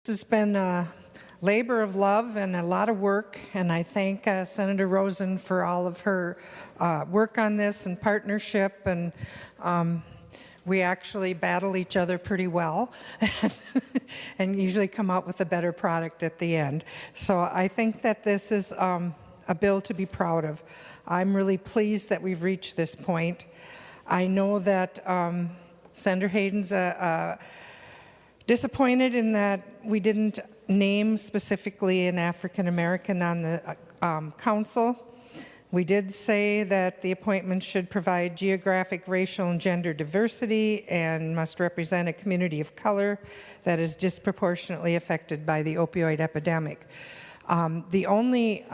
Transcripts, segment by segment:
This has been a labor of love and a lot of work, and I thank Senator Rosen for all of her work on this and partnership, and we actually battle each other pretty well and usually come out with a better product at the end. So I think that this is a bill to be proud of. I'm really pleased that we've reached this point. I know that Senator Hayden's disappointed in that we didn't name specifically an African American on the council. We did say that the appointment should provide geographic, racial, and gender diversity and must represent a community of color that is disproportionately affected by the opioid epidemic. The only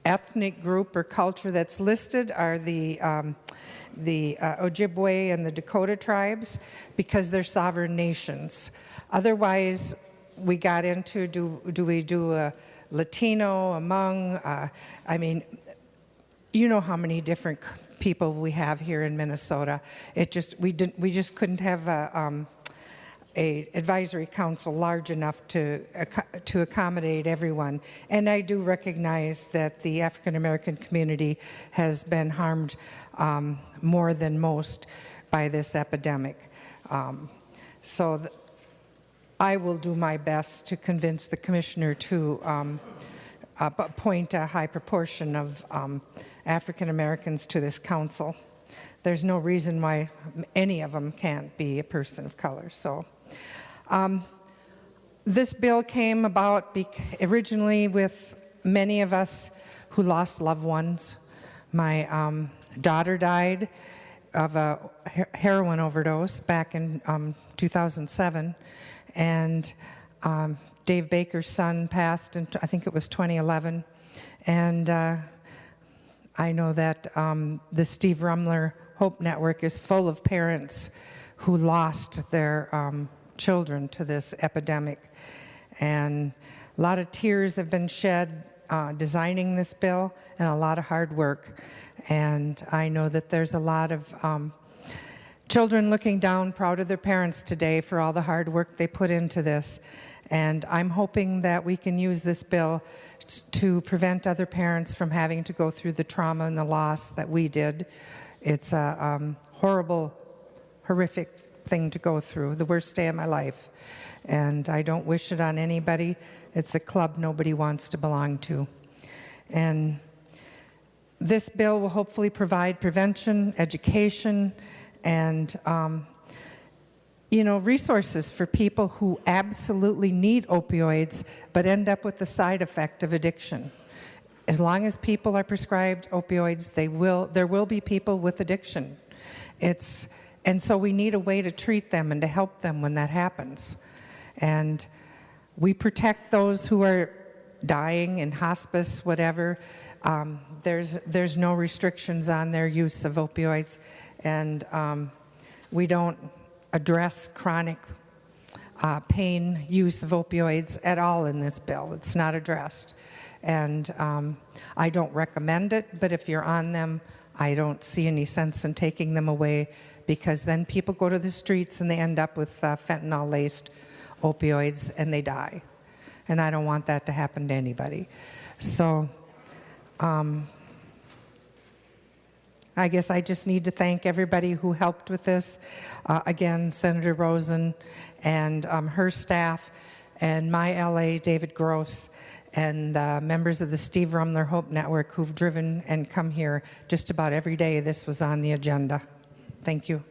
ethnic group or culture that's listed are the Ojibwe and the Dakota tribes because they're sovereign nations. Otherwise, we got into do we do a Latino, a Hmong? I mean, you know how many different people we have here in Minnesota. We just couldn't have a advisory council large enough to accommodate everyone. And I do recognize that the African American community has been harmed more than most by this epidemic. I will do my best to convince the commissioner to appoint a high proportion of African Americans to this council. There's no reason why any of them can't be a person of color. So. This bill came about originally with many of us who lost loved ones. My daughter died of a heroin overdose back in 2007, and Dave Baker's son passed in, I think it was 2011, and I know that the Steve Rumler Hope Network is full of parents who lost their children to this epidemic, and a lot of tears have been shed designing this bill and a lot of hard work, and I know that there's a lot of children looking down proud of their parents today for all the hard work they put into this, and I'm hoping that we can use this bill to prevent other parents from having to go through the trauma and the loss that we did. It's a horrible, horrific thing to go through, the worst day of my life, and I don't wish it on anybody. It's a club nobody wants to belong to. And this bill will hopefully provide prevention, education, and resources for people who absolutely need opioids but end up with the side effect of addiction. As long as people are prescribed opioids, there will be people with addiction. And so we need a way to treat them and to help them when that happens. And we protect those who are dying in hospice, whatever. There's no restrictions on their use of opioids, and we don't address chronic pain use of opioids at all in this bill. It's not addressed. And I don't recommend it, but if you're on them, I don't see any sense in taking them away, because then people go to the streets and they end up with fentanyl-laced opioids and they die. And I don't want that to happen to anybody. So I guess I just need to thank everybody who helped with this. Again, Senator Rosen and her staff, and my LA, David Gross, and members of the Steve Rumler Hope Network who've driven and come here just about every day this was on the agenda. Thank you.